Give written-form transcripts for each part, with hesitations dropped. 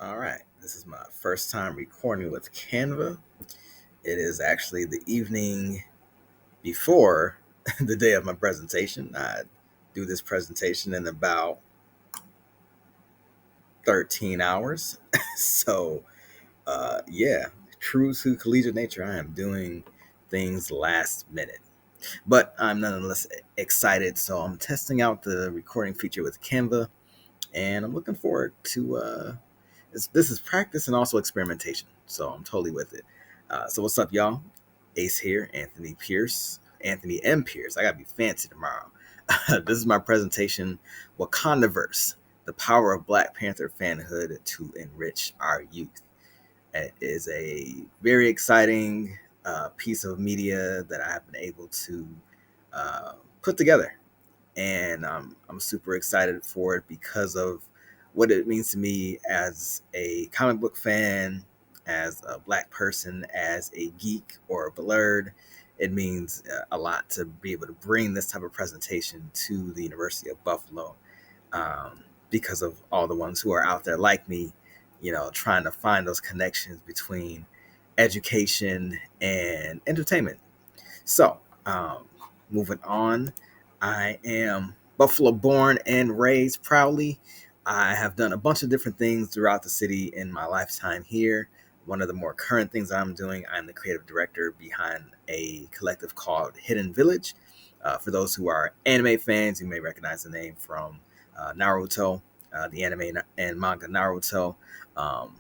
All right, this is my first time recording with Canva. It is actually the evening before the day of my presentation. I do this presentation in about 13 hours. so, yeah, true to collegiate nature, I am doing things last minute. But I'm nonetheless excited, so I'm testing out the recording feature with Canva, and I'm looking forward to this is practice and also experimentation, so I'm totally with it. So what's up, y'all? Ace here, Anthony M. Pierce. I gotta be fancy tomorrow. This is my presentation, Wakandaverse, the power of Black Panther fanhood to enrich our youth. It is a very exciting piece of media that I have been able to put together, and I'm super excited for it because of what it means to me as a comic book fan, as a Black person, as a geek or a blurred. It means a lot to be able to bring this type of presentation to the University of Buffalo, because of all the ones who are out there like me, trying to find those connections between education and entertainment. So, moving on, I am Buffalo born and raised proudly. I have done a bunch of different things throughout the city in my lifetime here. One of the more current things I'm doing, I'm the creative director behind a collective called Hidden Village. For those who are anime fans, you may recognize the name from Naruto, the anime and manga Naruto. Um,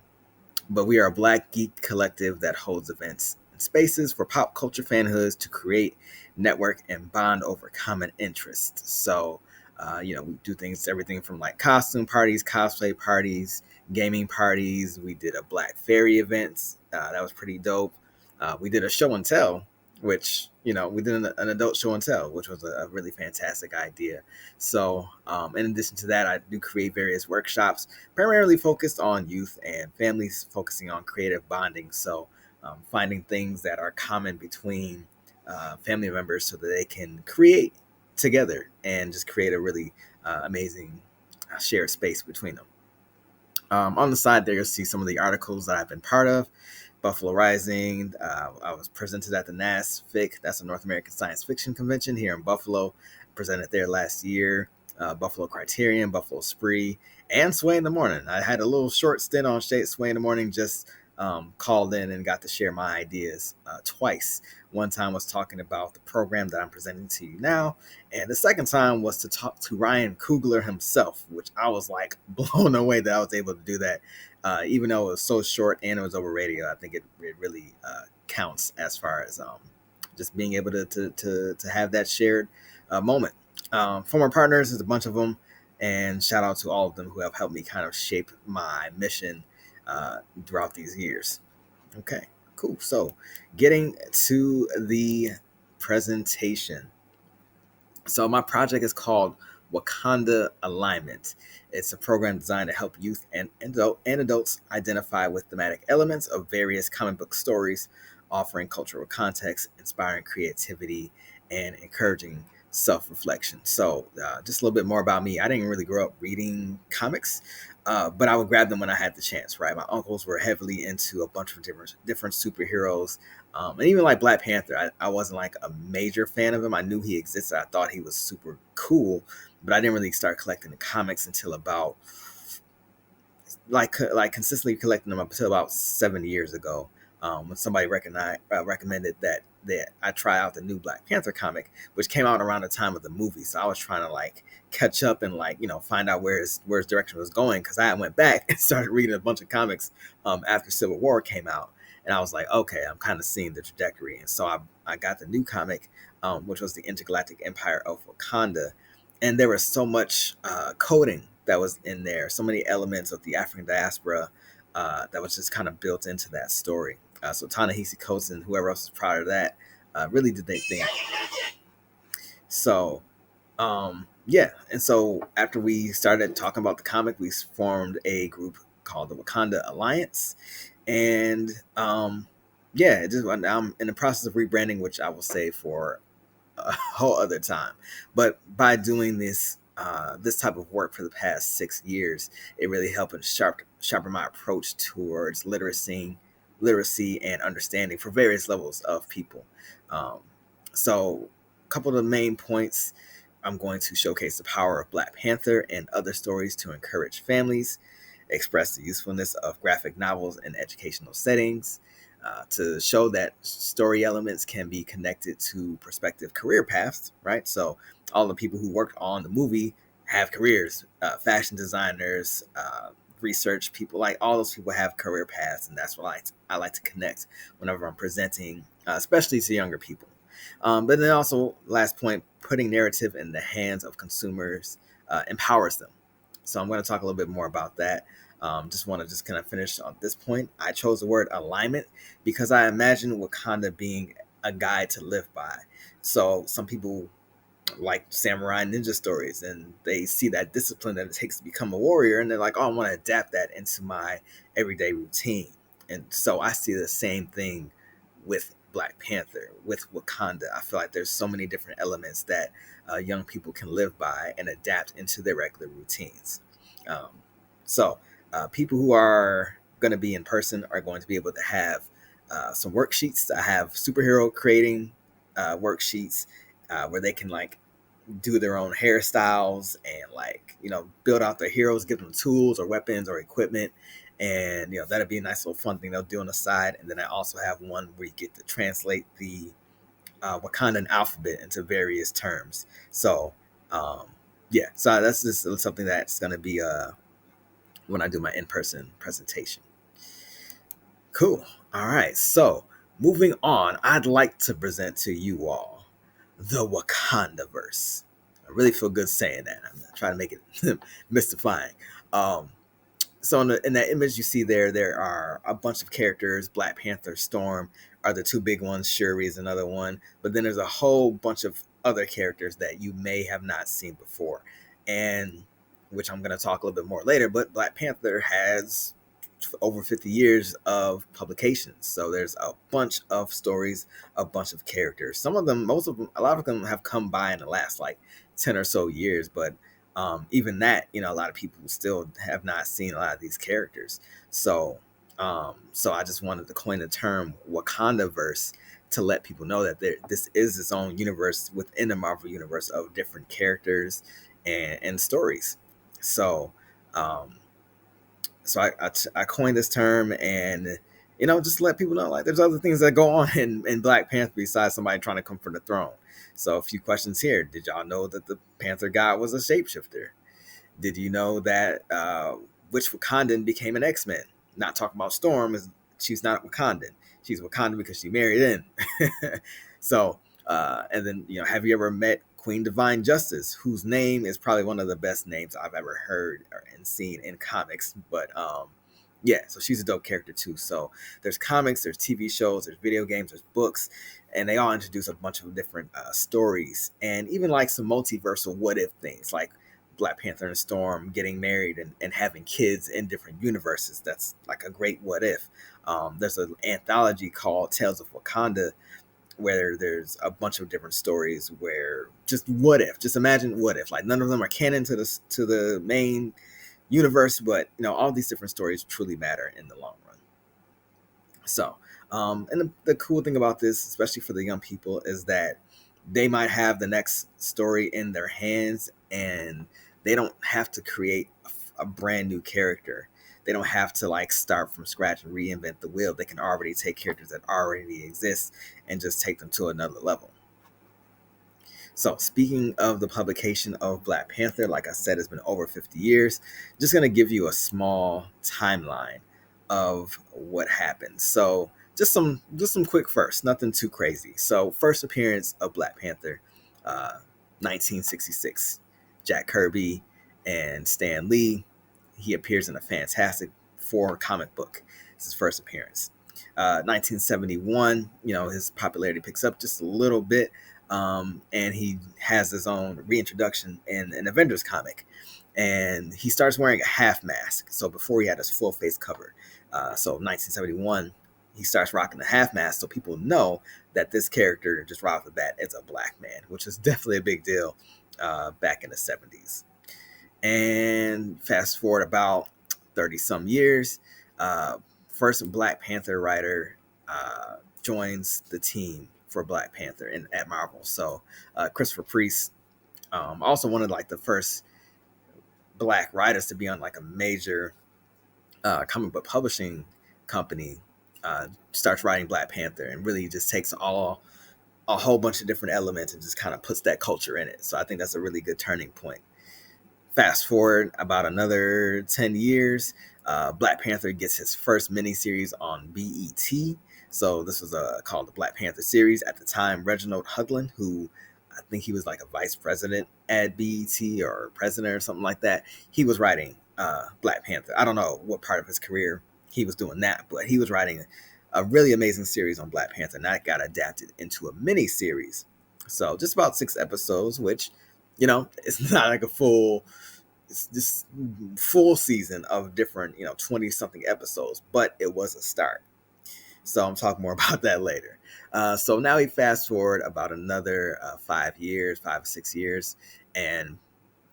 but we are a Black geek collective that holds events and spaces for pop culture fanhoods to create, network, and bond over common interests. So, we do things, everything from like costume parties, cosplay parties, gaming parties. We did a Black Fairy event. That was pretty dope. We did a show and tell, which, we did an adult show and tell, which was a really fantastic idea. So, in addition to that, I do create various workshops primarily focused on youth and families, focusing on creative bonding. So, finding things that are common between family members so that they can create together and just create a really amazing shared space between them. On the side there, you'll see some of the articles that I've been part of. Buffalo Rising. I was presented at the NASFIC. That's a North American Science Fiction Convention here in Buffalo. Presented there last year. Buffalo Criterion, Buffalo Spree, and Sway in the Morning. I had a little short stint on Sway in the Morning, just called in and got to share my ideas twice. One time was talking about the program that I'm presenting to you now, and the second time was to talk to Ryan Coogler himself, which I was like blown away that I was able to do that. Even though it was so short and it was over radio, I think it really counts as far as just being able to have that shared moment. Former partners, there's a bunch of them, and shout out to all of them who have helped me kind of shape my mission throughout these years. Okay, cool. So, getting to the presentation. So, my project is called Wakanda Alignment. It's a program designed to help youth and adults identify with thematic elements of various comic book stories, offering cultural context, inspiring creativity, and encouraging self reflection. So, just a little bit more about me. I didn't really grow up reading comics, but I would grab them when I had the chance. Right, my uncles were heavily into a bunch of different superheroes, and even like Black Panther. I wasn't like a major fan of him. I knew he existed. I thought he was super cool, but I didn't really start collecting the comics until about like consistently collecting them up until about 7 years ago, when somebody recommended that I try out the new Black Panther comic, which came out around the time of the movie. So I was trying to like catch up and like find out where his direction was going, because I went back and started reading a bunch of comics after Civil War came out, and I was like, okay, I'm kind of seeing the trajectory, and so I got the new comic, which was the Intergalactic Empire of Wakanda, and there was so much coding that was in there, so many elements of the African diaspora that was just kind of built into that story. So Ta-Nehisi Coates and whoever else was prior to that really did their thing. So, yeah, and so after we started talking about the comic, we formed a group called the Wakanda Alliance, and yeah, I'm in the process of rebranding, which I will say for a whole other time. But by doing this this type of work for the past 6 years, it really helped sharpen my approach towards literacy and understanding for various levels of people. Um, so, a couple of the main points: I'm going to showcase the power of Black Panther and other stories to encourage families, express the usefulness of graphic novels in educational settings, to show that story elements can be connected to prospective career paths, right? So, all the people who worked on the movie have careers, fashion designers, research people, like all those people have career paths, and that's what I like to connect whenever I'm presenting, especially to younger people. But then also, last point, putting narrative in the hands of consumers empowers them. So I'm going to talk a little bit more about that. Just want to just kind of finish on this point. I chose the word alignment because I imagine Wakanda being a guide to live by. So some people like samurai ninja stories, and they see that discipline that it takes to become a warrior, and they're like, oh, I want to adapt that into my everyday routine. And so I see the same thing with Black Panther, with Wakanda. I feel like there's so many different elements that young people can live by and adapt into their regular routines. um, so people who are going to be in person are going to be able to have some worksheets. I have superhero creating worksheets where they can like do their own hairstyles and like build out their heroes, give them tools or weapons or equipment, and that'd be a nice little fun thing they'll do on the side. And then I also have one where you get to translate the Wakandan alphabet into various terms. So um, yeah, so that's just something that's going to be when I do my in-person presentation. Cool. All right, so moving on, I'd like to present to you all the Wakandaverse. I really feel good saying that. I'm not trying to make it mystifying. Um, so in that image you see there are a bunch of characters. Black Panther, Storm are the two big ones. Shuri is another one. But then there's a whole bunch of other characters that you may have not seen before, and which I'm going to talk a little bit more later. But Black Panther has over 50 years of publications. So there's a bunch of stories, a bunch of characters. Some of them, most of them, a lot of them have come by in the last like 10 or so years. But even that, a lot of people still have not seen a lot of these characters. So I just wanted to coin the term Wakandaverse to let people know that this is its own universe within the Marvel universe of different characters and stories. So, um, so I coined this term, and just let people know like there's other things that go on in Black Panther besides somebody trying to come for the throne. So a few questions here. Did y'all know that the Panther god was a shapeshifter? Did you know that which Wakandan became an X-Men? Not talking about Storm, is she's not Wakandan. She's Wakandan because she married in. So and then have you ever met Queen Divine Justice, whose name is probably one of the best names I've ever heard and seen in comics? But yeah, so she's a dope character too. So there's comics, there's TV shows, there's video games, there's books, and they all introduce a bunch of different stories, and even like some multiversal what if things, like Black Panther and Storm getting married and having kids in different universes. That's like a great what if. There's an anthology called Tales of Wakanda where there's a bunch of different stories where just what if, just imagine what if, like none of them are canon to the main universe, but all these different stories truly matter in the long run. So and the cool thing about this, especially for the young people, is that they might have the next story in their hands, and they don't have to create a brand new character. They don't have to like start from scratch and reinvent the wheel. They can already take characters that already exist and just take them to another level. So speaking of the publication of Black Panther, like I said, it's been over 50 years. Just going to give you a small timeline of what happened. So just some quick first, nothing too crazy. So first appearance of Black Panther, 1966. Jack Kirby and Stan Lee. He appears in a Fantastic Four comic book. It's his first appearance. 1971, his popularity picks up just a little bit, and he has his own reintroduction in an Avengers comic, and he starts wearing a half mask. So before he had his full face covered. So 1971, he starts rocking the half mask, so people know that this character just right off the bat is a black man, which is definitely a big deal back in the 70s. And fast forward about 30 some years, uh, first Black Panther writer joins the team for Black Panther at Marvel. So Christopher Priest, also one of like the first black writers to be on like a major comic book publishing company, starts writing Black Panther and really just takes a whole bunch of different elements and just kind of puts that culture in it. So I think that's a really good turning point. Fast forward about another 10 years, Black Panther gets his first miniseries on BET. So this was called the Black Panther series. At the time, Reginald Hudlin, who I think he was like a vice president at BET or president or something like that, he was writing Black Panther. I don't know what part of his career he was doing that, but he was writing a really amazing series on Black Panther, and that got adapted into a mini series. So just about 6 episodes, which, it's not like a full this full season of different 20 something episodes, but it was a start. So I'm talking more about that later. So now we fast forward about another 5 years, 5 or 6 years, and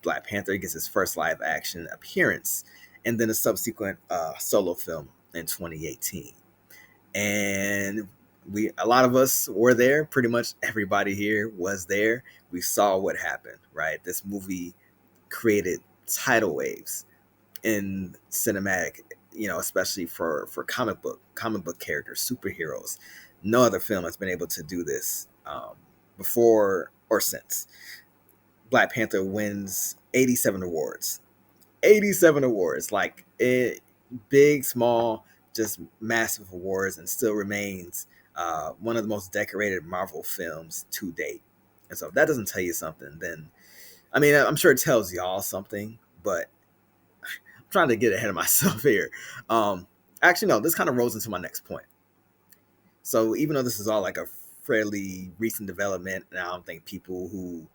Black Panther gets his first live action appearance, and then a subsequent solo film in 2018. And a lot of us were there. Pretty much everybody here was there. We saw what happened, right? This movie created tidal waves in cinematic, especially for comic book characters, superheroes. No other film has been able to do this before or since. Black Panther wins 87 awards. 87 awards, like big, small, just massive awards, and still remains one of the most decorated Marvel films to date. And so if that doesn't tell you something, then I mean, I'm sure it tells y'all something, but I'm trying to get ahead of myself here. Actually, no, this kind of rolls into my next point. So even though this is all like a fairly recent development, and I don't think people who,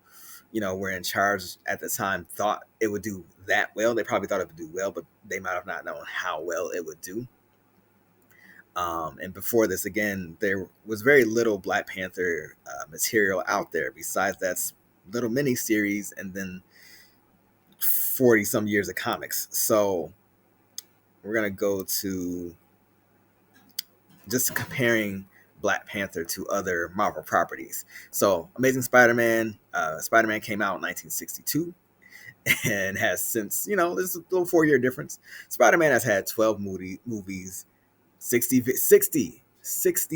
were in charge at the time thought it would do that well. They probably thought it would do well, but they might have not known how well it would do. And before this, again, there was very little Black Panther material out there besides that little mini series and then 40 some years of comics. So we're going to go to just comparing Black Panther to other Marvel properties. So Amazing Spider-Man, Spider-Man came out in 1962 and has since, there's a little 4-year difference. Spider-Man has had 12 movies, 60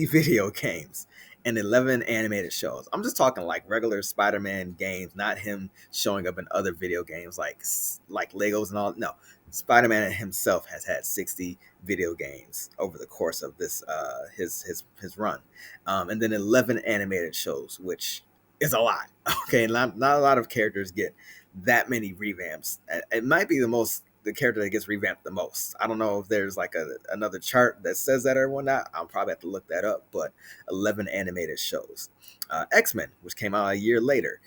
video games, and 11 animated shows. I'm just talking like regular Spider-Man games, not him showing up in other video games like Legos and all. No, Spider-Man himself has had 60 video games over the course of this his run, and then 11 animated shows, which is a lot. Okay, not a lot of characters get that many revamps. It might be the character that gets revamped the most. I don't know if there's like another chart that says that or whatnot. I'll probably have to look that up, but 11 animated shows. X-Men, which came out a year later,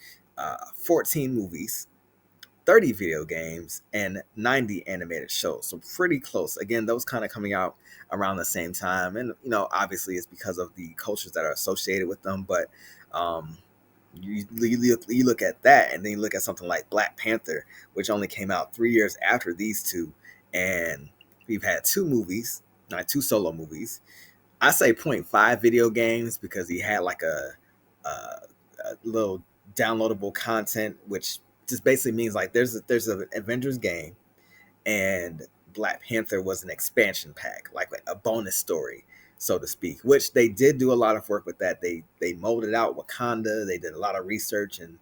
14 movies, 30 video games, and 90 animated shows. So pretty close. Again, those kind of coming out around the same time. And, obviously it's because of the cultures that are associated with them. But you look at that, and then you look at something like Black Panther, which only came out 3 years after these two. And we've had two solo movies. I say 0.5 video games because he had like a little downloadable content, which just basically means like there's an Avengers game, and Black Panther was an expansion pack, like a bonus story, so to speak, which they did do a lot of work with that. They molded out Wakanda. They did a lot of research and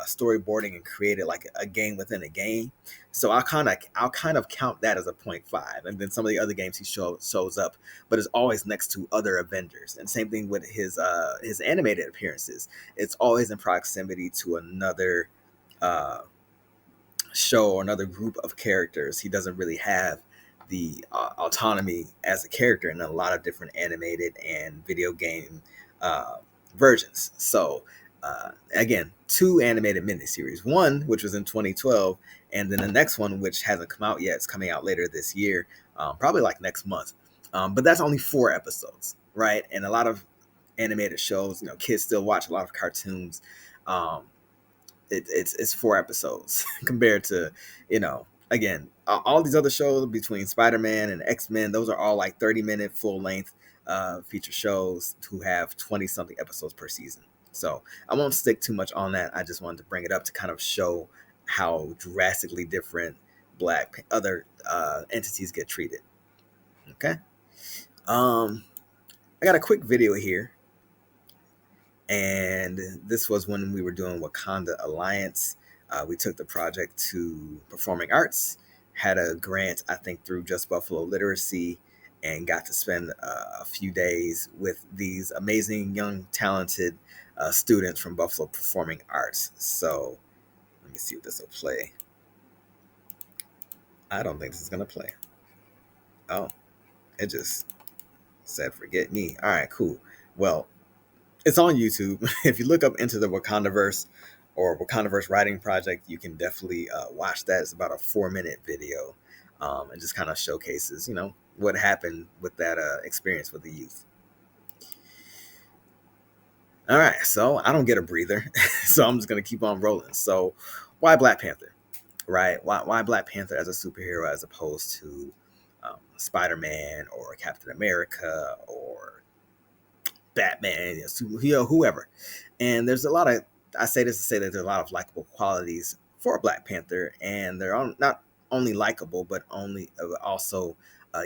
storyboarding and created like a game within a game. So I'll kind of count that as a 0.5. And then some of the other games he shows up, but it's always next to other Avengers. And same thing with his animated appearances. It's always in proximity to another show or another group of characters. He doesn't really have the autonomy as a character in a lot of different animated and video game versions. So again, 2 animated miniseries, one which was in 2012, and then the next one, which hasn't come out yet, it's coming out later this year, probably like next month, But that's only 4 episodes, right? And a lot of animated shows, kids still watch a lot of cartoons. Um, it's 4 episodes compared to, again, all these other shows between Spider-Man and X-Men. Those are all like 30-minute full length feature shows who have 20 something episodes per season. So I won't stick too much on that. I just wanted to bring it up to kind of show how drastically different other entities get treated. Okay. I got a quick video here, and this was when we were doing Wakanda Alliance. We took the project to Performing Arts, had a grant, I think, through Just Buffalo Literacy, and got to spend a few days with these amazing, young, talented students from Buffalo Performing Arts. So let me see if this will play. I don't think this is going to play. Oh, it just said forget me. All right, cool. Well, it's on YouTube. If you look up Into the Wakandaverse or Wakandaverse Writing Project, you can definitely watch that. It's about a 4-minute video, and just kind of showcases, what happened with that experience with the youth. All right, so I don't get a breather, so I'm just gonna keep on rolling. So, why Black Panther, right? Why Black Panther as a superhero as opposed to Spider-Man or Captain America or Batman, whoever. And there's a lot of, I say this to say that there's a lot of likable qualities for Black Panther, and they're not only likable, but also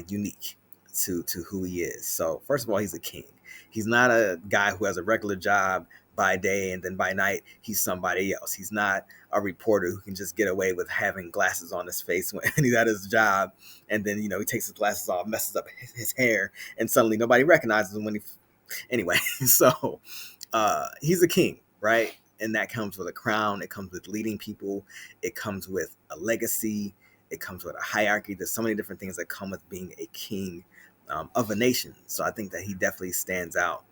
unique to who he is. So first of all, he's a king. He's not a guy who has a regular job by day and then by night he's somebody else. He's not a reporter who can just get away with having glasses on his face when he's at his job, and then he takes his glasses off, messes up his hair, and suddenly nobody recognizes him when he anyway. So he's a king, right? And that comes with a crown. It comes with leading people. It comes with a legacy. It comes with a hierarchy. There's so many different things that come with being a king of a nation. So I think that he definitely stands out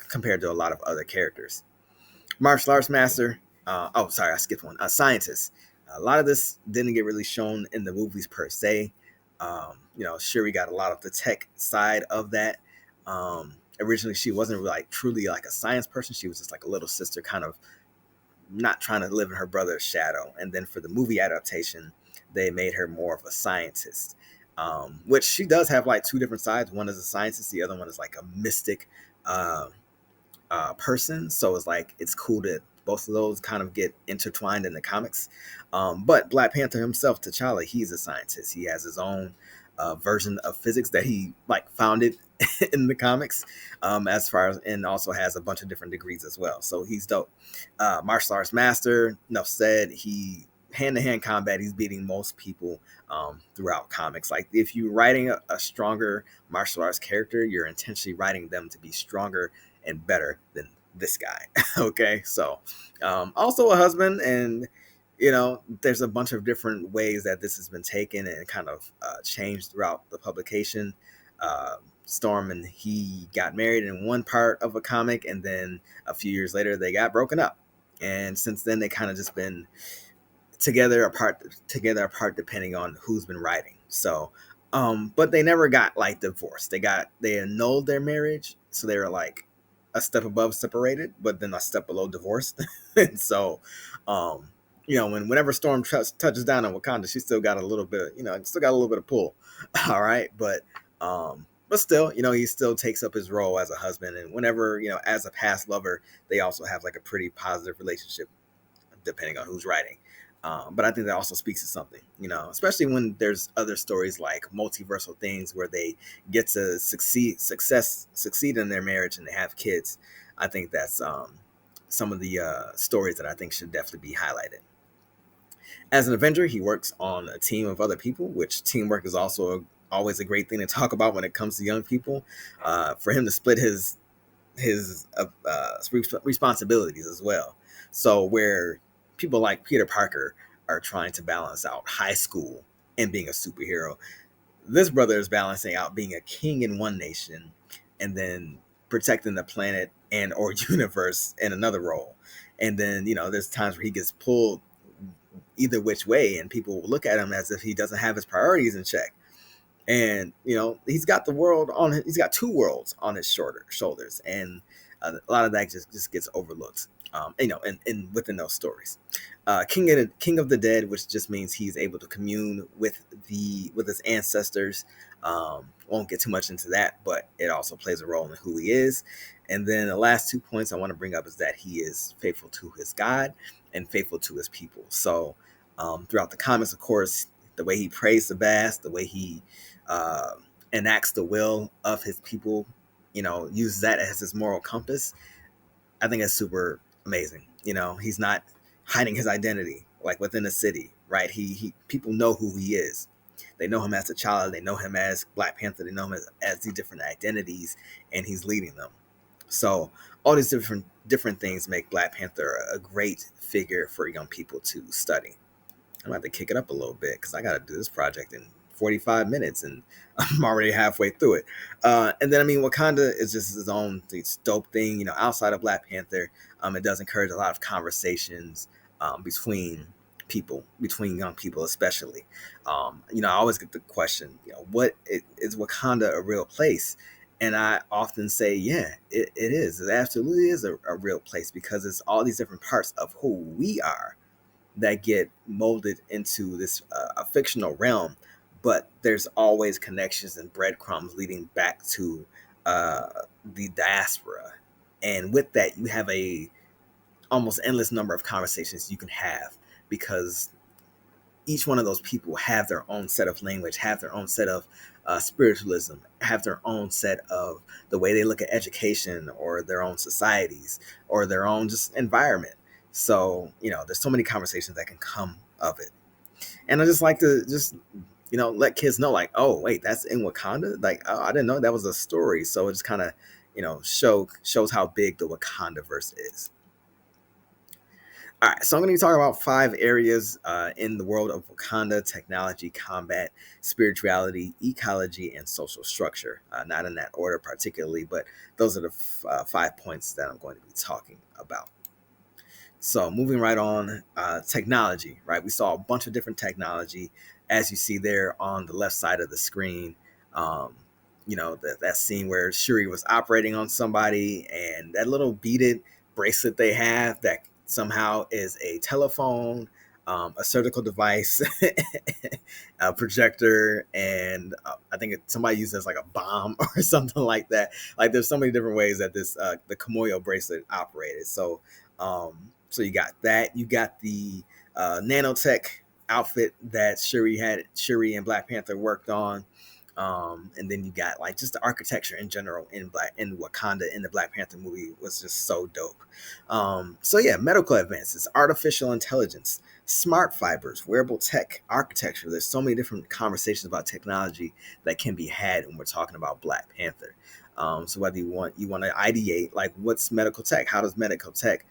compared to a lot of other characters. Martial arts master. Oh, sorry, I skipped one. Scientist. A lot of this didn't get really shown in the movies per se. Shuri got a lot of the tech side of that. Originally, she wasn't really, like truly like a science person. She was just like a little sister, kind of not trying to live in her brother's shadow. And then for the movie adaptation, they made her more of a scientist, which she does have like two different sides. One is a scientist, the other one is like a mystic uh, person. So it's like it's cool that both of those kind of get intertwined in the comics. But Black Panther himself, T'Challa, he's a scientist. He has his own version of physics that he like founded in the comics, as far as, and also has a bunch of different degrees as well. So he's dope. Martial arts master, enough said. He hand-to-hand combat, he's beating most people throughout comics. Like if you're writing a stronger martial arts character, you're intentionally writing them to be stronger and better than this guy. Okay, so also a husband, and there's a bunch of different ways that this has been taken and kind of changed throughout the publication. Storm and he got married in one part of a comic, and then a few years later they got broken up, and since then they kind of just been together apart depending on who's been writing. So but they never got like divorced. They annulled their marriage, so they were like a step above separated, but then a step below divorced. And so whenever Storm touches down in Wakanda, she still got a little bit of pull. All right, but still, he still takes up his role as a husband, and whenever, as a past lover, they also have like a pretty positive relationship depending on who's writing. But I think that also speaks to something, especially when there's other stories like multiversal things where they get to succeed in their marriage and they have kids. I think that's some of the stories that I think should definitely be highlighted. As an Avenger, he works on a team of other people, which teamwork is also always a great thing to talk about when it comes to young people. For him to split his responsibilities as well. So where people like Peter Parker are trying to balance out high school and being a superhero, this brother is balancing out being a king in one nation and then protecting the planet and or universe in another role. And then, there's times where he gets pulled either which way and people will look at him as if he doesn't have his priorities in check. And he's got he's got two worlds on his shoulders, and a lot of that just gets overlooked. In within those stories, King of the Dead, which just means he's able to commune with his ancestors. Won't get too much into that, but it also plays a role in who he is. And then the last 2 points I want to bring up is that he is faithful to his God and faithful to his people. So throughout the comics, of course, the way he prays the vast, the way he uh, enacts the will of his people, uses that as his moral compass. I think it's super amazing. He's not hiding his identity like within the city, right? He people know who he is. They know him as a child. They know him as Black Panther. They know him as these different identities, and he's leading them. So all these different things make Black Panther a great figure for young people to study. I'm gonna have to kick it up a little bit because I got to do this project in 45 minutes, and I'm already halfway through it. And then Wakanda is just his own dope thing. Outside of Black Panther, it does encourage a lot of conversations between young people, especially. I always get the question, what is Wakanda a real place? And I often say, yeah, it is. It absolutely is a real place because it's all these different parts of who we are that get molded into this a fictional realm, but there's always connections and breadcrumbs leading back to uh, the diaspora, and with that, you have a almost endless number of conversations you can have because each one of those people have their own set of language, have their own set of spiritualism, have their own set of the way they look at education or their own societies or their own just environment. So, there's so many conversations that can come of it. And I just like to just, let kids know like, oh, wait, that's in Wakanda. Like, oh, I didn't know that was a story. So it just kind of, shows how big the Wakandaverse is. All right, so I'm going to talk about 5 areas in the world of Wakanda: technology, combat, spirituality, ecology, and social structure. Not in that order particularly, but those are the 5 points that I'm going to be talking about. So moving right on, technology, right? We saw a bunch of different technology, as you see there on the left side of the screen. Um, that scene where Shuri was operating on somebody, and that little beaded bracelet they have that somehow is a telephone, a surgical device, a projector, and I think somebody used it as like a bomb or something like that. Like there's so many different ways that this the Komoyo bracelet operated. So you got that. You got the nanotech outfit that Shuri and Black Panther worked on. And then you got like just the architecture in general in Wakanda in the Black Panther movie was just so dope. So yeah, medical advances, artificial intelligence, smart fibers, wearable tech, architecture. There's so many different conversations about technology that can be had when we're talking about Black Panther. So whether you want to ideate like what's medical tech, how does medical tech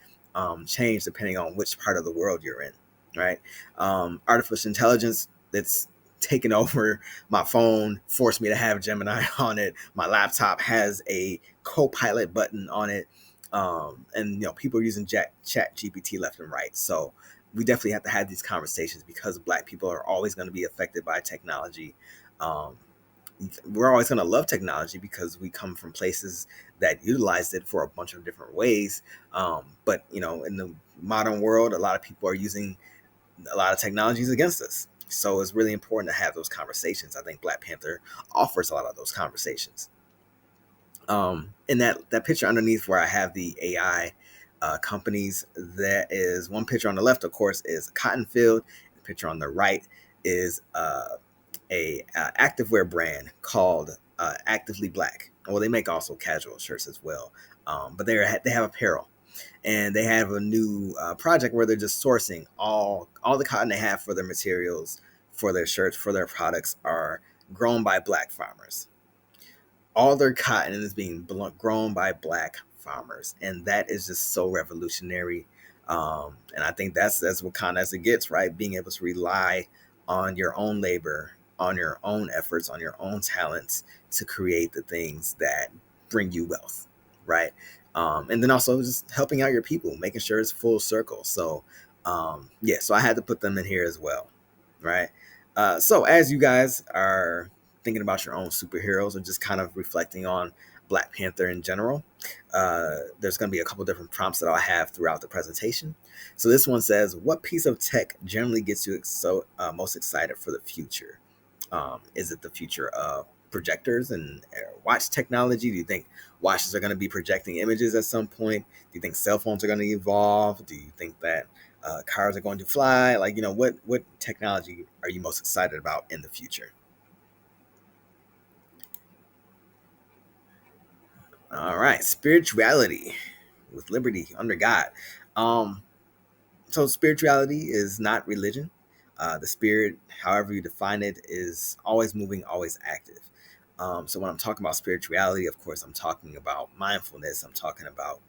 change depending on which part of the world you're in, right? Artificial intelligence that's taken over my phone, forced me to have Gemini on it. My laptop has a co-pilot button on it. And people are using chat GPT left and right. So we definitely have to have these conversations because Black people are always going to be affected by technology. Um, we're always going to love technology because we come from places that utilized it for a bunch of different ways. But in the modern world, a lot of people are using a lot of technologies against us. So it's really important to have those conversations. I think Black Panther offers a lot of those conversations. In that picture underneath where I have the AI companies, there is one picture on the left, of course, is a cotton field. The picture on the right is a activewear brand called Actively Black. Well, they make also casual shirts as well, but they have apparel, and they have a new project where they're just sourcing all the cotton they have for their materials, for their shirts, for their products are grown by Black farmers. All their cotton is being grown by Black farmers, and that is just so revolutionary. And I think that's what kind of as it gets, right? Being able to rely on your own labor, on your own efforts, on your own talents to create the things that bring you wealth, right? And then also just helping out your people, making sure it's full circle. So yeah, so I had to put them in here as well, right? So as you guys are thinking about your own superheroes or just kind of reflecting on Black Panther in general, there's going to be a couple different prompts that I'll have throughout the presentation. So this one says, what piece of tech generally gets you most excited for the future? Is it the future of projectors and watch technology? Do you think watches are going to be projecting images at some point? Do you think cell phones are going to evolve? Do you think that cars are going to fly? Like, what technology are you most excited about in the future? All right, spirituality with liberty under God. Um, so spirituality is not religion. The spirit, however you define it, is always moving, always active. So when I'm talking about spirituality, of course, I'm talking about mindfulness. I'm talking about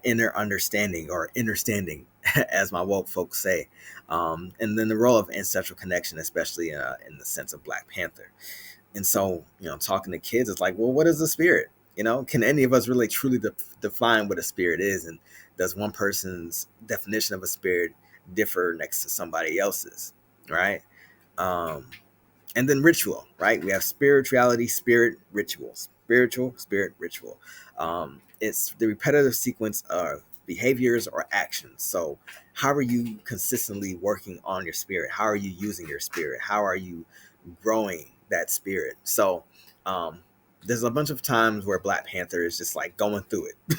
inner understanding or understanding, as my woke folks say. And then the role of ancestral connection, especially in the sense of Black Panther. And so, talking to kids, it's like, well, what is the spirit? Can any of us really truly define what a spirit is? And does one person's definition of a spirit differ next to somebody else's? Right. Um, and then ritual, right? We have spirituality, spirit, ritual, spiritual, spirit, ritual. It's the repetitive sequence of behaviors or actions. So, how are you consistently working on your spirit? How are you using your spirit? How are you growing that spirit? So, um, there's a bunch of times where Black Panther is just like going through it.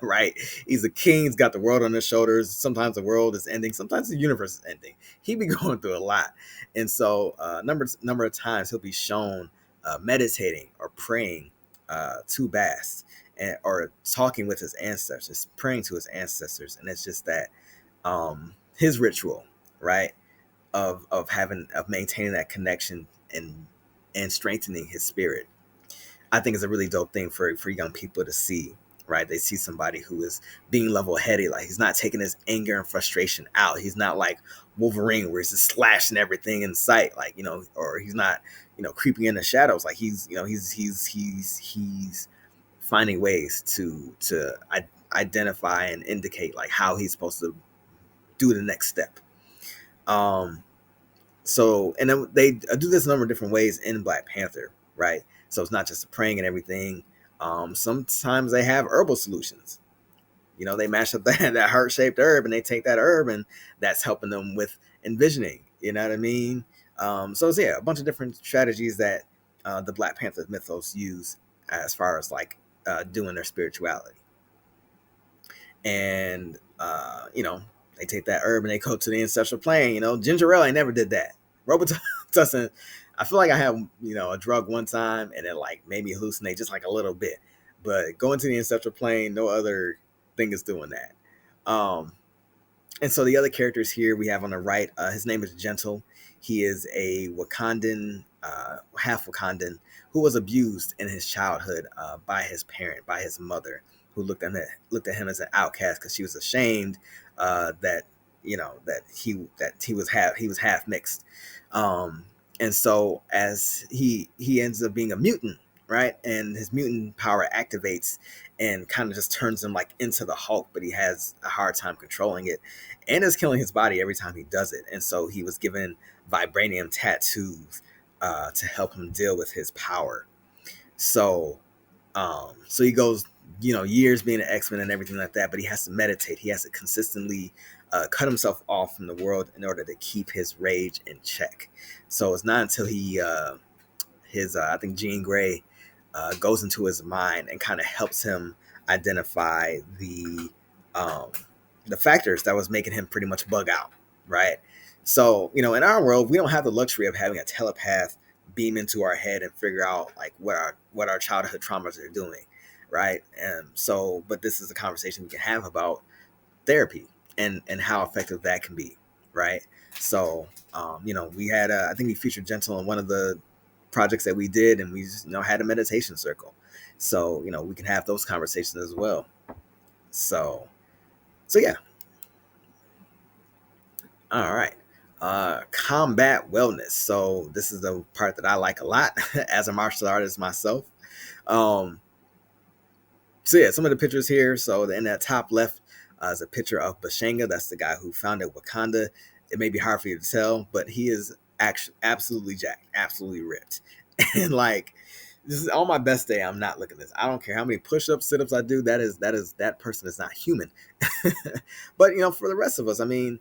Right? He's a king. He's got the world on his shoulders. Sometimes the world is ending. Sometimes the universe is ending. He be going through a lot, and so number of times he'll be shown meditating or praying to Bast, or talking with his ancestors, praying to his ancestors, and it's just that his ritual, right, of maintaining that connection and strengthening his spirit. I think it's a really dope thing for young people to see, right? They see somebody who is being level headed, like he's not taking his anger and frustration out. He's not like Wolverine where he's just slashing everything in sight, like, or he's not, creeping in the shadows. Like he's finding ways to identify and indicate like how he's supposed to do the next step. So, and then they do this a number of different ways in Black Panther, right? So it's not just the praying and everything. Sometimes they have herbal solutions. They mash up that heart-shaped herb and they take that herb and that's helping them with envisioning. You know what I mean? So it's, yeah, a bunch of different strategies that the Black Panther mythos use as far as like doing their spirituality. And they take that herb and they go to the ancestral plane. Ginger ale, I never did that. Robitussin, I feel like I had a drug one time and it like made me hallucinate just like a little bit. But going to the ancestral plane, no other thing is doing that. And so the other characters here we have on the right, his name is Gentle. He is a Wakandan, half Wakandan, who was abused in his childhood by his parent, by his mother, who looked at him as an outcast because she was ashamed that he was half mixed. And so as he ends up being a mutant, right, and his mutant power activates and kind of just turns him like into the Hulk, but he has a hard time controlling it and is killing his body every time he does it. And so he was given vibranium tattoos to help him deal with his power. So so he goes, years being an X-Men and everything like that, but he has to meditate. He has to consistently cut himself off from the world in order to keep his rage in check. So it's not until I think Jean Grey goes into his mind and kind of helps him identify the factors that was making him pretty much bug out, right? So, in our world, we don't have the luxury of having a telepath beam into our head and figure out like what our childhood traumas are doing, right? And so, but this is a conversation we can have about therapy and how effective that can be, right? So, we had I think we featured Gentle in one of the projects that we did, and we just, had a meditation circle. So, we can have those conversations as well. So yeah. All right. Combat wellness. So this is the part that I like a lot as a martial artist myself. Um, so yeah, some of the pictures here. So in that top left is a picture of Bashanga. That's the guy who founded Wakanda. It may be hard for you to tell, but he is actually absolutely jacked, absolutely ripped. And like, this is on my best day, I'm not looking at this. I don't care how many push-ups, sit-ups I do. That person is not human. But for the rest of us, I mean,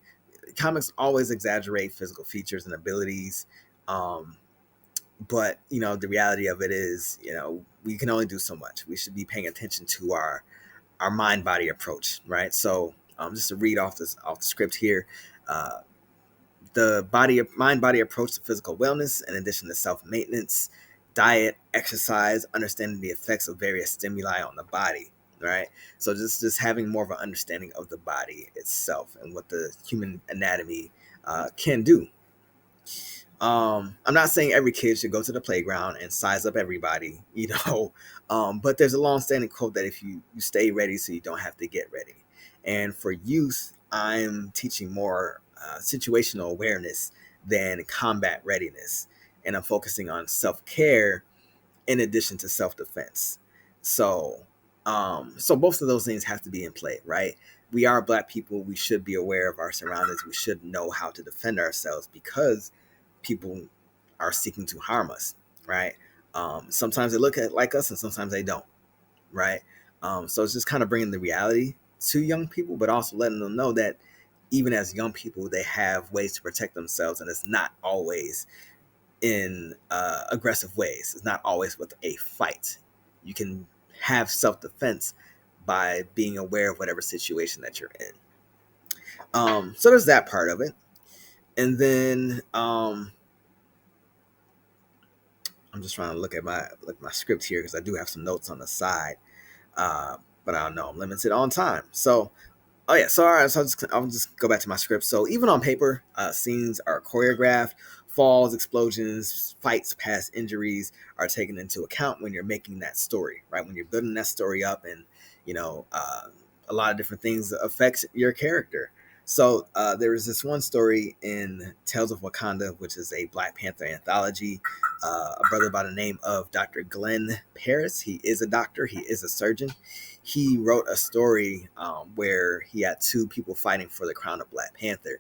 comics always exaggerate physical features and abilities. Um, but the reality of it is, we can only do so much. We should be paying attention to our mind body approach, right? So just to read off the script here, uh, the mind body approach to physical wellness, in addition to self maintenance, diet, exercise, understanding the effects of various stimuli on the body, right? So just having more of an understanding of the body itself and what the human anatomy can do. I'm not saying every kid should go to the playground and size up everybody, but there's a long-standing quote that if you stay ready, so you don't have to get ready. And for youth, I'm teaching more situational awareness than combat readiness, and I'm focusing on self-care in addition to self-defense. So both of those things have to be in play, right? We are Black people. We should be aware of our surroundings. We should know how to defend ourselves because people are seeking to harm us, right? Sometimes they look at like us, and sometimes they don't, right? So it's just kind of bringing the reality to young people, but also letting them know that even as young people, they have ways to protect themselves, and it's not always in aggressive ways. It's not always with a fight. You can have self-defense by being aware of whatever situation that you're in. So there's that part of it. And then I'm just trying to look at my script here because I do have some notes on the side, but I don't know, I'm limited on time. So, oh yeah, so all right, so I'll just go back to my script. So even on paper, scenes are choreographed. Falls, explosions, fights, past injuries are taken into account when you're making that story, right? When you're building that story up, and a lot of different things affects your character. So there is this one story in Tales of Wakanda, which is a Black Panther anthology. A brother by the name of Dr. Glenn Paris. He is a doctor. He is a surgeon. He wrote a story where he had two people fighting for the crown of Black Panther,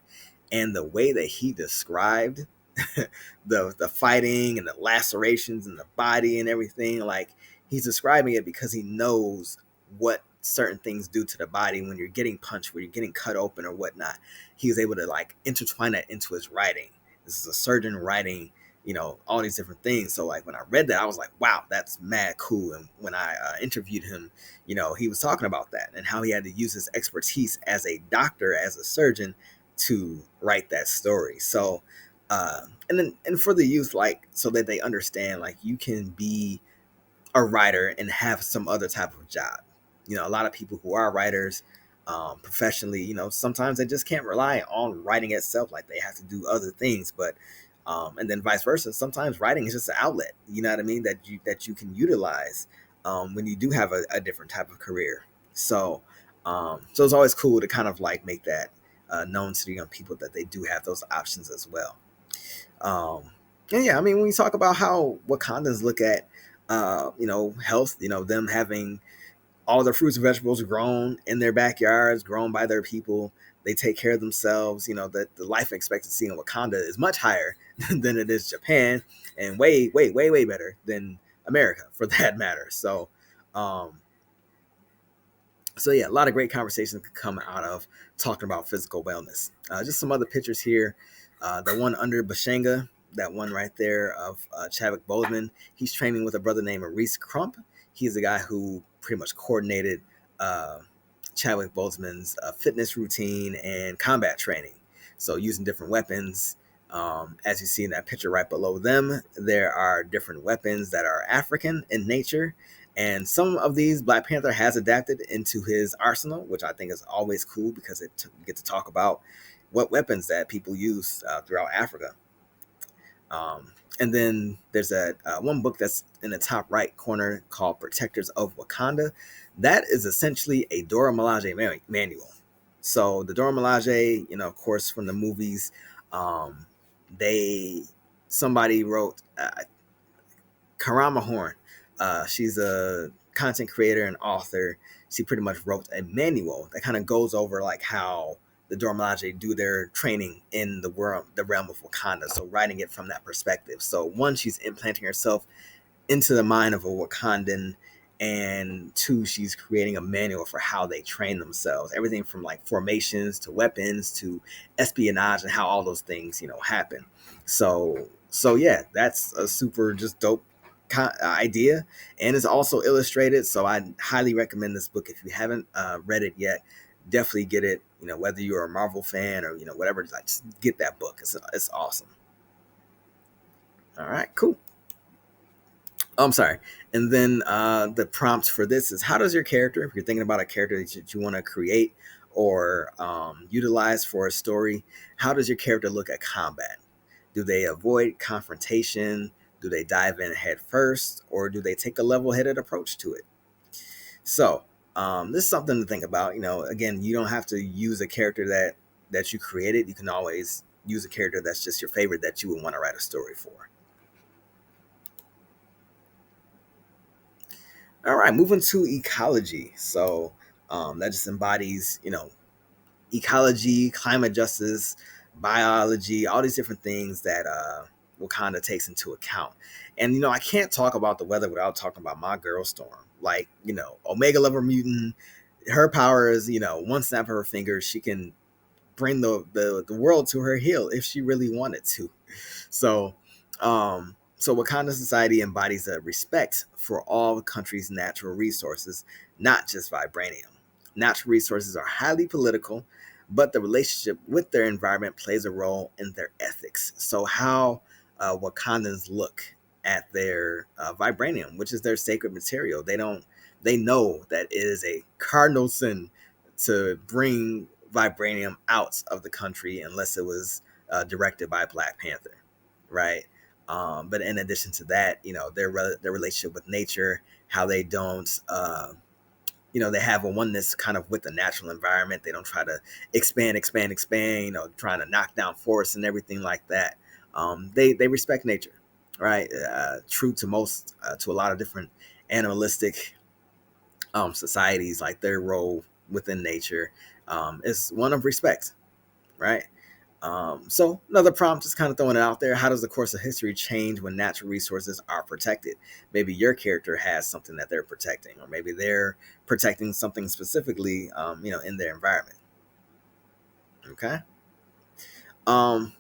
and the way that he described the fighting and the lacerations in the body and everything, like, he's describing it because he knows what certain things do to the body when you're getting punched, when you're getting cut open or whatnot. He was able to like intertwine that into his writing. This is a surgeon writing, all these different things. So like when I read that, I was like, wow, that's mad cool. And when I interviewed him, he was talking about that and how he had to use his expertise as a doctor, as a surgeon, to write that story. So and for the youth, like, so that they understand, like, you can be a writer and have some other type of job. A lot of people who are writers professionally, sometimes they just can't rely on writing itself. Like, they have to do other things. But and then vice versa, sometimes writing is just an outlet, you know what I mean, that you can utilize when you do have a different type of career. So it's always cool to kind of like make that known to the young people, that they do have those options as well. And yeah, I mean, when you talk about how Wakandans look at, health, them having all their fruits and vegetables grown in their backyards, grown by their people, they take care of themselves. That the life expectancy in Wakanda is much higher than it is Japan, and way, way, way, way better than America, for that matter. Um, so yeah, a lot of great conversations could come out of talking about physical wellness. Just some other pictures here. The one under Bashanga, that one right there of Chadwick Boseman. He's training with a brother named Maurice Crump. He's the guy who pretty much coordinated uh, Chadwick Boseman's fitness routine and combat training. So using different weapons. As you see in that picture right below them, there are different weapons that are African in nature. And some of these Black Panther has adapted into his arsenal, which I think is always cool, because you get to talk about what weapons that people use throughout Africa. And then there's a one book that's in the top right corner called Protectors of Wakanda. That is essentially a Dora Milaje manual. So the Dora Milaje, of course, from the movies, um, they somebody wrote Karama Horn. She's a content creator and author. She pretty much wrote a manual that kind of goes over like how the the Dora Milaje do their training in the realm of Wakanda. So writing it from that perspective. So one, she's implanting herself into the mind of a Wakandan, and two, she's creating a manual for how they train themselves. Everything from like formations to weapons to espionage and how all those things, happen. So yeah, that's a super just dope idea, and it's also illustrated. So I highly recommend this book if you haven't read it yet. Definitely get it. Whether you're a Marvel fan or whatever, like just get that book. It's awesome. All right, cool. I'm sorry. And then the prompt for this is: how does your character, if you're thinking about a character that you want to create or utilize for a story, how does your character look at combat? Do they avoid confrontation? Do they dive in head first? Or do they take a level headed approach to it? So, this is something to think about. Again, you don't have to use a character that you created. You can always use a character that's just your favorite that you would want to write a story for. All right, moving to ecology. So that just embodies, ecology, climate justice, biology, all these different things that Wakanda takes into account. And I can't talk about the weather without talking about my girl Storm. Like, Omega level mutant. Her power is, one snap of her fingers, she can bring the world to her heel if she really wanted to. So Wakanda society embodies a respect for all the country's natural resources, not just vibranium. Natural resources are highly political, but the relationship with their environment plays a role in their ethics. So how Wakandans look at their vibranium, which is their sacred material, they know that it is a cardinal sin to bring vibranium out of the country unless it was directed by Black Panther, right? But in addition to that, their relationship with nature, how they don't, they have a oneness kind of with the natural environment. They don't try to expand, trying to knock down forests and everything like that. They respect nature, right? True to to a lot of different animalistic societies, like their role within nature is one of respect, right? So another prompt, just kind of throwing it out there: how does the course of history change when natural resources are protected? Maybe your character has something that they're protecting, or maybe they're protecting something specifically, in their environment. Okay. Um,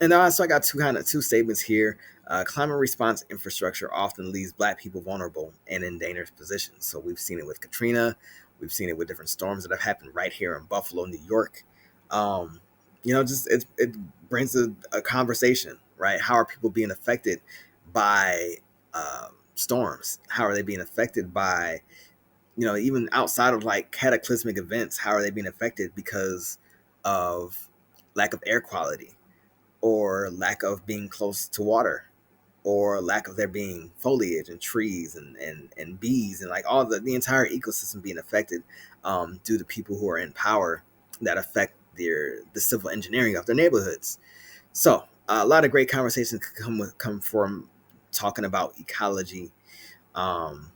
And so I got two statements here. Climate response infrastructure often leaves Black people vulnerable and in dangerous positions. So we've seen it with Katrina. We've seen it with different storms that have happened right here in Buffalo, New York. Just it brings a conversation, right? How are people being affected by storms? How are they being affected by, even outside of like cataclysmic events? How are they being affected because of lack of air quality, or lack of being close to water, or lack of there being foliage and trees and bees, and like all the entire ecosystem being affected due to people who are in power that affect the civil engineering of their neighborhoods. So a lot of great conversations could come from talking about ecology. um,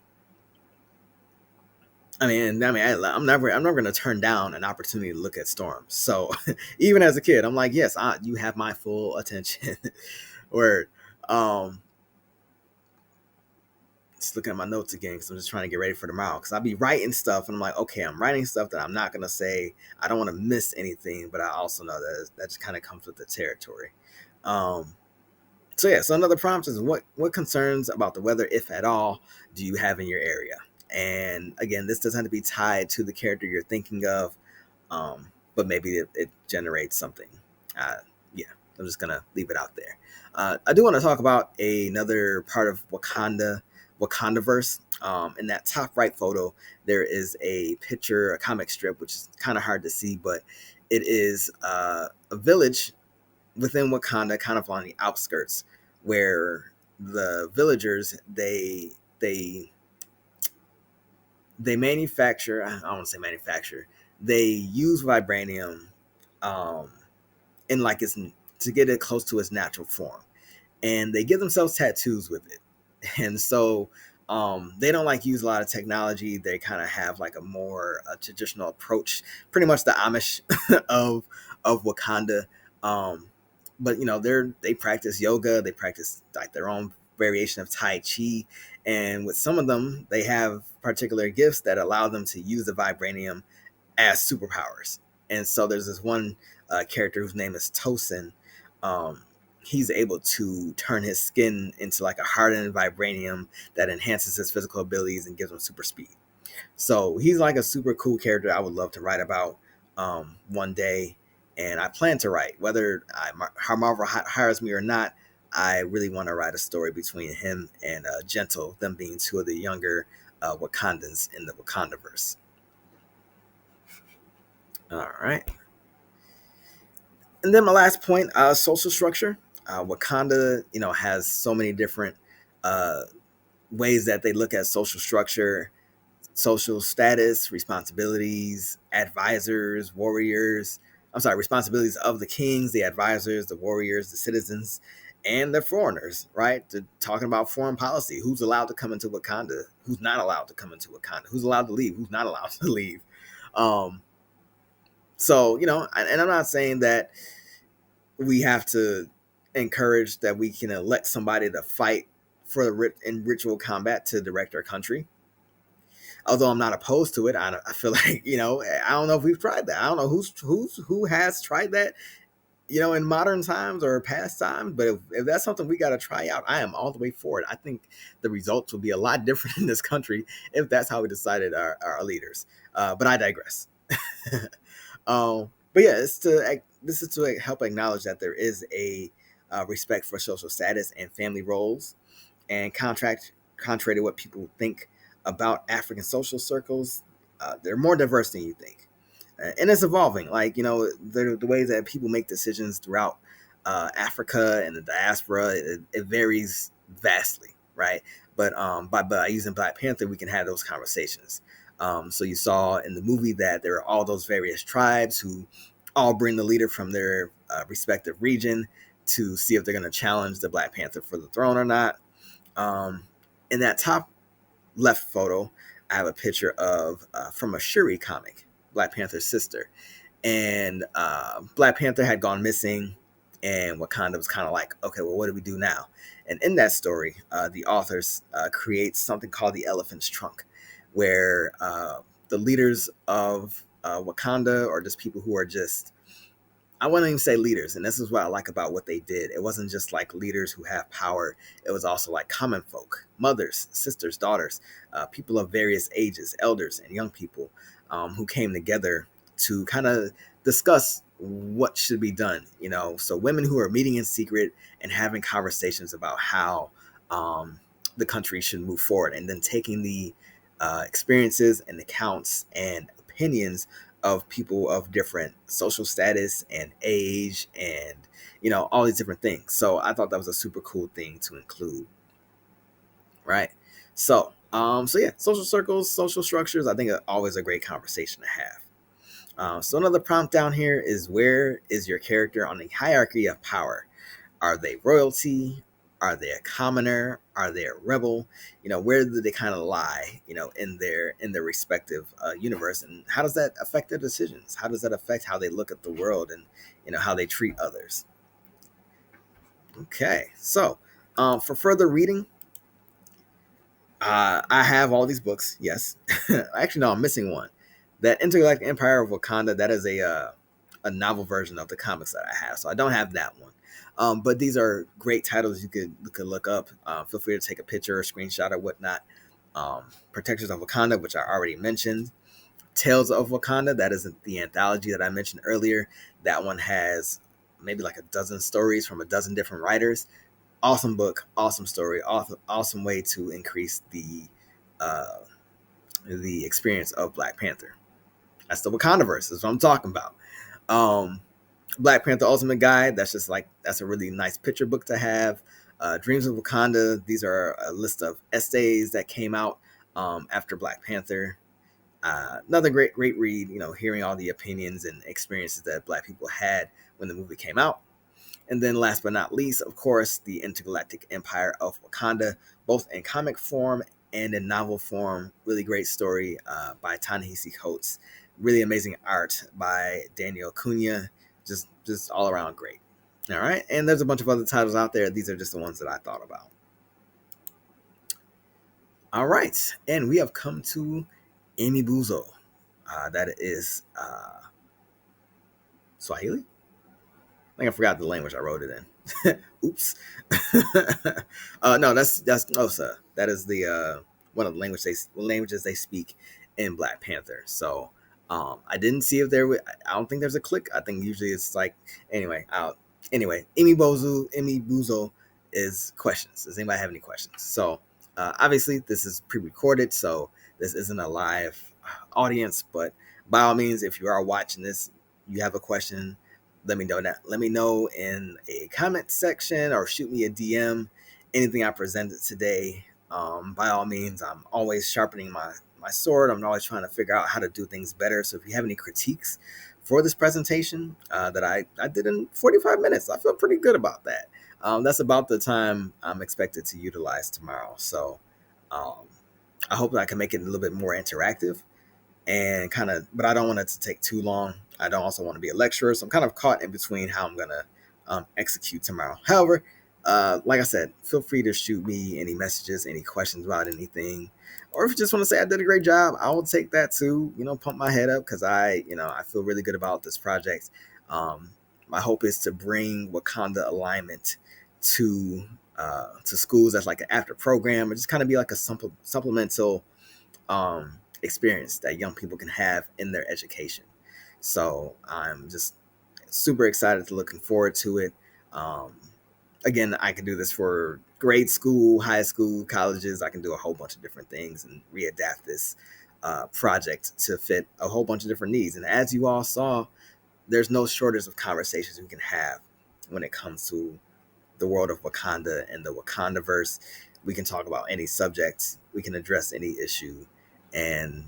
I'm never going to turn down an opportunity to look at storms. So even as a kid, I'm like, yes, you have my full attention. Word. Um, just looking at my notes again because I'm just trying to get ready for tomorrow. Because I'll be writing stuff, and I'm like, okay, I'm writing stuff that I'm not going to say. I don't want to miss anything, but I also know that just kind of comes with the territory. Um, So yeah, so another prompt is: what concerns about the weather, if at all, do you have in your area? And again, this doesn't have to be tied to the character you're thinking of, but maybe it generates something. Uh, yeah, I'm just gonna leave it out there. I do want to talk about another part of Wakandaverse. In that top right photo, there is a picture, a comic strip, which is kind of hard to see, but it is a village within Wakanda, kind of on the outskirts, where the villagers they manufacture. I don't want to say manufacture. They use vibranium, um, in like its to get it close to its natural form, and they give themselves tattoos with it. And so They don't like use a lot of technology. They kind of have like a more traditional approach, pretty much the Amish of Wakanda. Um, but they practice yoga. They practice like their own variation of Tai Chi, and with some of them, they have particular gifts that allow them to use the vibranium as superpowers. And so there's this one character whose name is Tosin. Um, he's able to turn his skin into like a hardened vibranium that enhances his physical abilities and gives him super speed. So he's like a super cool character I would love to write about one day. And I plan to write, whether how Marvel hires me or not. I really want to write a story between him and Gentle, them being two of the younger Wakandans in the Wakandaverse. All right. And then my last point, social structure. Wakanda, has so many different uh, ways that they look at social structure, social status, responsibilities, advisors, warriors. I'm sorry, responsibilities of the kings, the advisors, the warriors, the citizens, and the foreigners, right? Talking about foreign policy. Who's allowed to come into Wakanda? Who's not allowed to come into Wakanda? Who's allowed to leave? Who's not allowed to leave? Um, and I'm not saying that we have to encourage that we can elect somebody to fight for in ritual combat to direct our country. Although I'm not opposed to it, I feel like I don't know if we've tried that. I don't know who has tried that, in modern times or past times. But if that's something we got to try out, I am all the way for it. I think the results will be a lot different in this country if that's how we decided our leaders. But I digress. But yeah, this is to help acknowledge that there is a respect for social status and family roles, and contrary to what people think about African social circles, they're more diverse than you think, and it's evolving. Like the ways that people make decisions throughout Africa and the diaspora, it varies vastly, right? But by using Black Panther, we can have those conversations. So you saw in the movie that there are all those various tribes who all bring the leader from their respective region to see if they're going to challenge the Black Panther for the throne or not. In that top left photo, I have a picture of from a Shuri comic, Black Panther's sister, and Black Panther had gone missing, and Wakanda was kind of like, okay, well, what do we do now? And in that story, the authors create something called the Elephant's Trunk, where the leaders of Wakanda, or just people who are just, I wouldn't even say leaders, and this is what I like about what they did. It wasn't just like leaders who have power. It was also like common folk, mothers, sisters, daughters, people of various ages, elders and young people who came together to kind of discuss what should be done. So women who are meeting in secret and having conversations about how the country should move forward, and then taking the experiences and accounts and opinions of people of different social status and age, and all these different things. So I thought that was a super cool thing to include, right? So yeah, social circles, social structures, I think are always a great conversation to have. So another prompt down here is, where is your character on the hierarchy of power? Are they royalty? Are they a commoner? Are they a rebel? Where do they kind of lie, in their respective universe, and how does that affect their decisions? How does that affect how they look at the world, and how they treat others? Okay, so for further reading, I have all these books. Yes, actually, no, I'm missing one. That Intergalactic Empire of Wakanda. That is a novel version of the comics that I have, so I don't have that one. But these are great titles you could look up. Feel free to take a picture or screenshot or whatnot. Protectors of Wakanda, which I already mentioned. Tales of Wakanda. That is the anthology that I mentioned earlier. That one has maybe like a dozen stories from a dozen different writers. Awesome book, awesome story, awesome way to increase the experience of Black Panther. That's the Wakandaverse. That's what I'm talking about. Um, Black Panther Ultimate Guide. That's a really nice picture book to have. Dreams of Wakanda. These are a list of essays that came out after Black Panther. Another great read. Hearing all the opinions and experiences that Black people had when the movie came out. And then last but not least, of course, the Intergalactic Empire of Wakanda, both in comic form and in novel form. Really great story by Ta-Nehisi Coates. Really amazing art by Daniel Cunha. Just all around great. All right, and there's a bunch of other titles out there. These are just the ones that I thought about. All right, and we have come to Amy Buzo. That is Swahili. I think I forgot the language I wrote it in. Oops. No, that's Osa. That is the one of the languages they speak in Black Panther. So I didn't see if there. I don't think there's a click. I think usually it's like anyway. Imi Buzo is questions. Does anybody have any questions? So obviously this is pre-recorded, so this isn't a live audience. But by all means, if you are watching this, you have a question, let me know that. Let me know in a comment section or shoot me a DM. Anything I presented today, by all means, I'm always sharpening my sword. I'm always trying to figure out how to do things better. So if you have any critiques for this presentation that I did in 45 minutes, I feel pretty good about that. That's about the time I'm expected to utilize tomorrow. So um, I hope that I can make it a little bit more interactive and kind of, but I don't want it to take too long. I don't also want to be a lecturer, so I'm kind of caught in between how I'm gonna execute tomorrow. However, like I said, feel free to shoot me any messages, any questions about anything, or if you just want to say I did a great job, I will take that too. Pump my head up because I feel really good about this project. My hope is to bring Wakanda alignment to schools as like an after program, or just kind of be like a supplemental experience that young people can have in their education. So I'm just super excited to looking forward to it. Um, Again, I can do this for grade school, high school, colleges. I can do a whole bunch of different things and readapt this project to fit a whole bunch of different needs. And as you all saw, there's no shortage of conversations we can have when it comes to the world of Wakanda and the Wakandaverse. We can talk about any subjects, we can address any issue. And,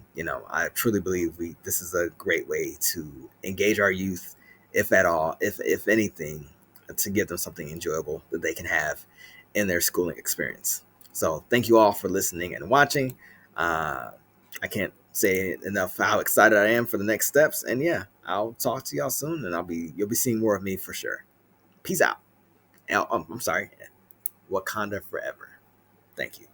I truly believe this is a great way to engage our youth, if at all, if anything, to give them something enjoyable that they can have in their schooling experience. So thank you all for listening and watching. I can't say enough how excited I am for the next steps. And yeah, I'll talk to y'all soon, and you'll be seeing more of me for sure. Peace out. I'm sorry. Wakanda forever. Thank you.